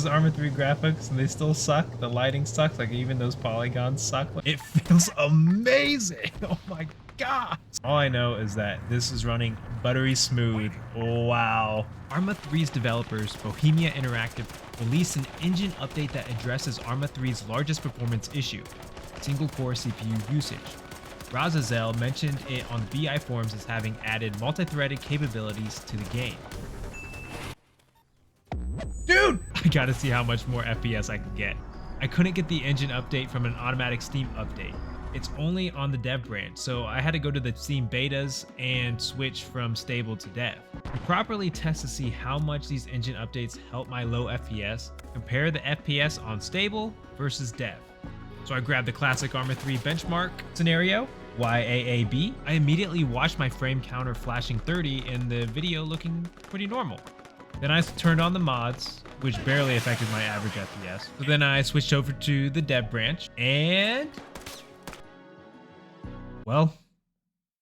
Arma 3 graphics and they still suck. The lighting sucks. Like even those polygons suck. It feels amazing. Oh my god. All I know is that this is running buttery smooth. Wow. Arma 3's developers, Bohemia Interactive, released an engine update that addresses Arma 3's largest performance issue, single-core CPU usage. Razazel mentioned it on BI forums as having added multi-threaded capabilities to the game. Dude! I gotta see how much more FPS I can get. I couldn't get the engine update from an automatic Steam update. It's only on the dev branch, so I had to go to the Steam betas and switch from stable to dev. To properly test to see how much these engine updates help my low FPS, compare the FPS on stable versus dev. So I grabbed the classic Arma 3 benchmark scenario, YAAB. I immediately watched my frame counter flashing 30 and the video looking pretty normal. Then I turned on the mods, which barely affected my average FPS. So then I switched over to the dev branch and... well,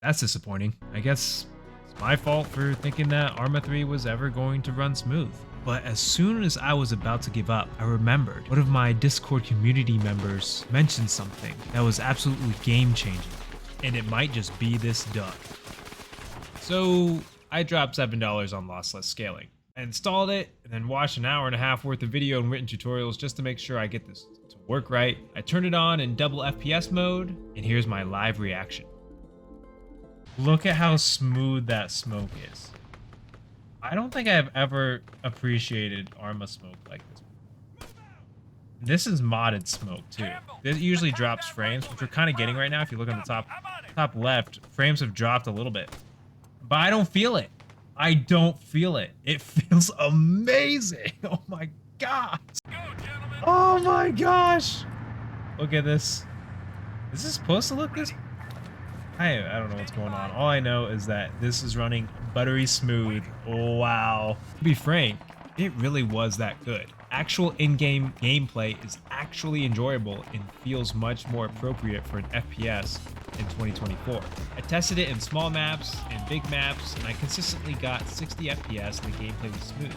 that's disappointing. I guess it's my fault for thinking that Arma 3 was ever going to run smooth. But as soon as I was about to give up, I remembered one of my Discord community members mentioned something that was absolutely game-changing. And it might just be this duck. So I dropped $7 on Lossless scaling. I installed it and then watched an hour and a half worth of video and written tutorials just to make sure I get this to work right. I turned it on in double FPS mode and here's my live reaction. Look at how smooth that smoke is. I don't think I've ever appreciated Arma smoke like this. This is modded smoke too. This usually drops frames, which we're kind of getting right now. If you look on the top left, frames have dropped a little bit, but I don't feel it. I don't feel it. It feels amazing. Oh my god. Oh my gosh. Look at this. Is this supposed to look this? I don't know what's going on. All I know is that this is running buttery smooth. Wow. To be frank, it really was that good. Actual in-game gameplay is actually enjoyable and feels much more appropriate for an FPS in 2024. I tested it in small maps and big maps, and I consistently got 60 FPS and the gameplay was smooth.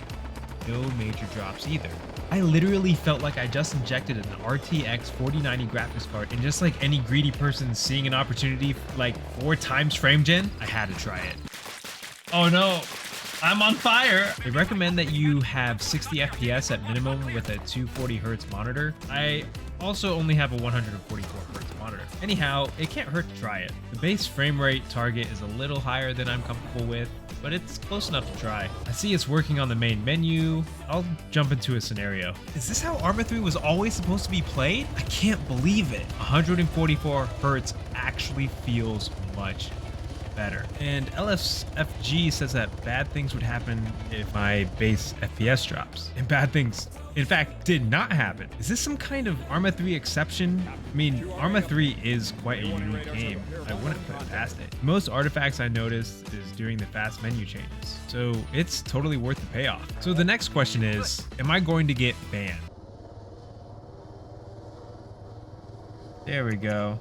No major drops either. I literally felt like I just injected an RTX 4090 graphics card, and just like any greedy person seeing an opportunity like 4 times frame gen, I had to try it. Oh no, I'm on fire! They recommend that you have 60 FPS at minimum with a 240Hz monitor. I also only have a 144Hz monitor. Anyhow, it can't hurt to try it. The base frame rate target is a little higher than I'm comfortable with, but it's close enough to try. I see it's working on the main menu. I'll jump into a scenario. Is this how Arma 3 was always supposed to be played? I can't believe it. 144Hz actually feels much better. And LSFG says that bad things would happen if my base FPS drops. And bad things, in fact, did not happen. Is this some kind of Arma 3 exception? I mean, Arma 3 is quite a unique game. I wouldn't put it past it. Most artifacts I noticed is during the fast menu changes. So it's totally worth the payoff. So the next question is, am I going to get banned? There we go.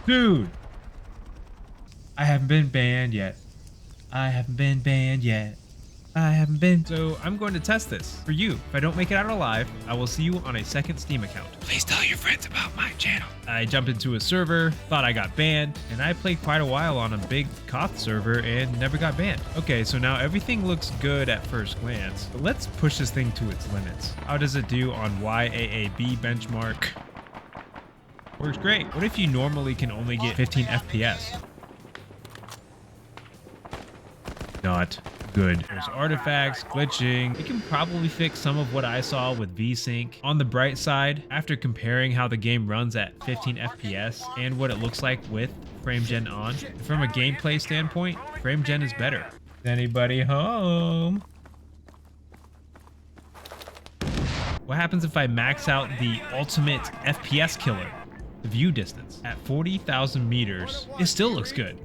Dude! I haven't been banned yet. I haven't been banned yet. I haven't been. So I'm going to test this for you. If I don't make it out alive, I will see you on a second Steam account. Please tell your friends about my channel. I jumped into a server, thought I got banned, and I played quite a while on a big Koth server and never got banned. Okay, so now everything looks good at first glance, but let's push this thing to its limits. How does it do on YAAB benchmark? Works great. What if you normally can only get 15 FPS? Not good. There's artifacts, glitching. You can probably fix some of what I saw with VSync. On the bright side, after comparing how the game runs at 15 FPS and what it looks like with frame gen on, from a gameplay standpoint, frame gen is better. Is anybody home? What happens if I max out the ultimate FPS killer, the view distance? At 40,000 meters, it still looks good.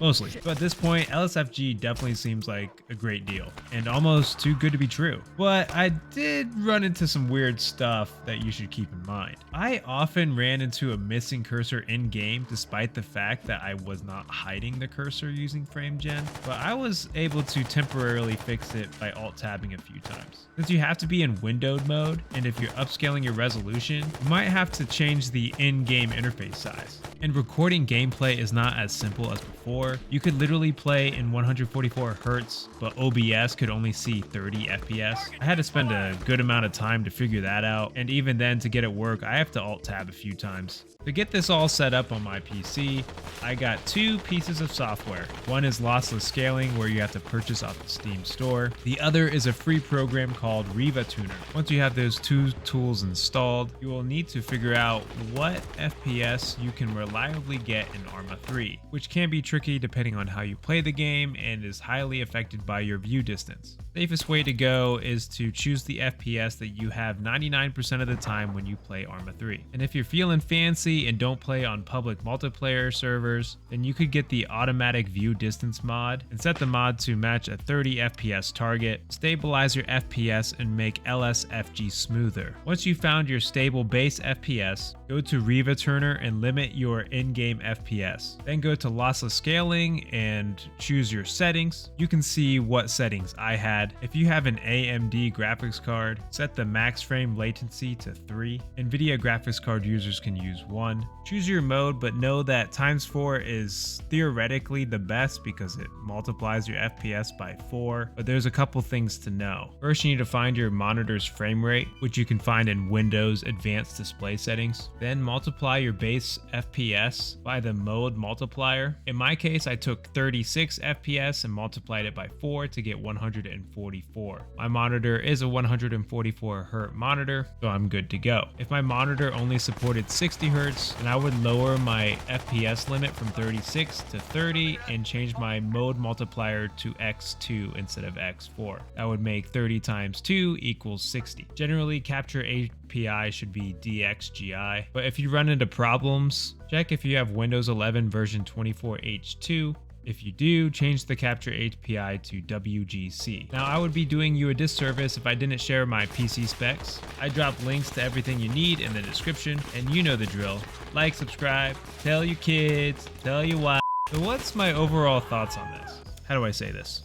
mostly. But at this point, LSFG definitely seems like a great deal and almost too good to be true. But I did run into some weird stuff that you should keep in mind. I often ran into a missing cursor in game despite the fact that I was not hiding the cursor using FrameGen, but I was able to temporarily fix it by alt-tabbing a few times. Since you have to be in windowed mode, and if you're upscaling your resolution, you might have to change the in-game interface size. And recording gameplay is not as simple as before. You could literally play in 144 Hz, but OBS could only see 30 FPS. I had to spend a good amount of time to figure that out, and even then to get it work, I have to alt-tab a few times. To get this all set up on my PC, I got two pieces of software. One is Lossless Scaling, where you have to purchase off the Steam store. The other is a free program called Riva Tuner. Once you have those two tools installed, you will need to figure out what FPS you can reliably get in Arma 3, which can be tricky depending on how you play the game and is highly affected by your view distance. Safest way to go is to choose the FPS that you have 99% of the time when you play Arma 3. And if you're feeling fancy and don't play on public multiplayer servers, then you could get the automatic view distance mod and set the mod to match a 30 FPS target, stabilize your FPS, and make LSFG smoother. Once you found your stable base FPS, go to Riva Tuner and limit your in-game FPS. Then go to Lossless Scaling and choose your settings. You can see what settings I had. If you have an AMD graphics card, set the max frame latency to 3. NVIDIA graphics card users can use 1. Choose your mode, but know that ×4 is theoretically the best because it multiplies your FPS by 4, but there's a couple things to know. First, you need to find your monitor's frame rate, which you can find in Windows Advanced Display Settings. Then multiply your base FPS by the mode multiplier. In my case, I took 36 FPS and multiplied it by 4 to get 144. My monitor is a 144 Hz monitor, so I'm good to go. If my monitor only supported 60 Hz, then I would lower my FPS limit from 36 to 30 and change my mode multiplier to x2 instead of x4. That would make 30 times 2 equals 60. Generally, capture API should be DXGI, but if you run into problems, check if you have Windows 11 version 24H2. If you do, change the capture API to WGC. Now, I would be doing you a disservice if I didn't share my PC specs. I drop links to everything you need in the description, and you know the drill. Like, subscribe, tell your kids, tell your wife. So what's my overall thoughts on this? How do I say this?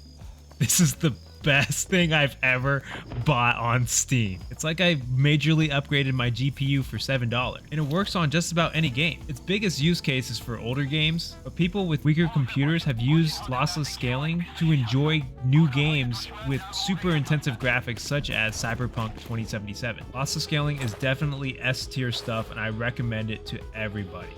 This is the best thing I've ever bought on Steam. It's like I majorly upgraded my GPU for $7, and it works on just about any game. Its biggest use case is for older games, but people with weaker computers have used lossless scaling to enjoy new games with super intensive graphics such as Cyberpunk 2077. Lossless scaling is definitely S tier stuff, and I recommend it to everybody.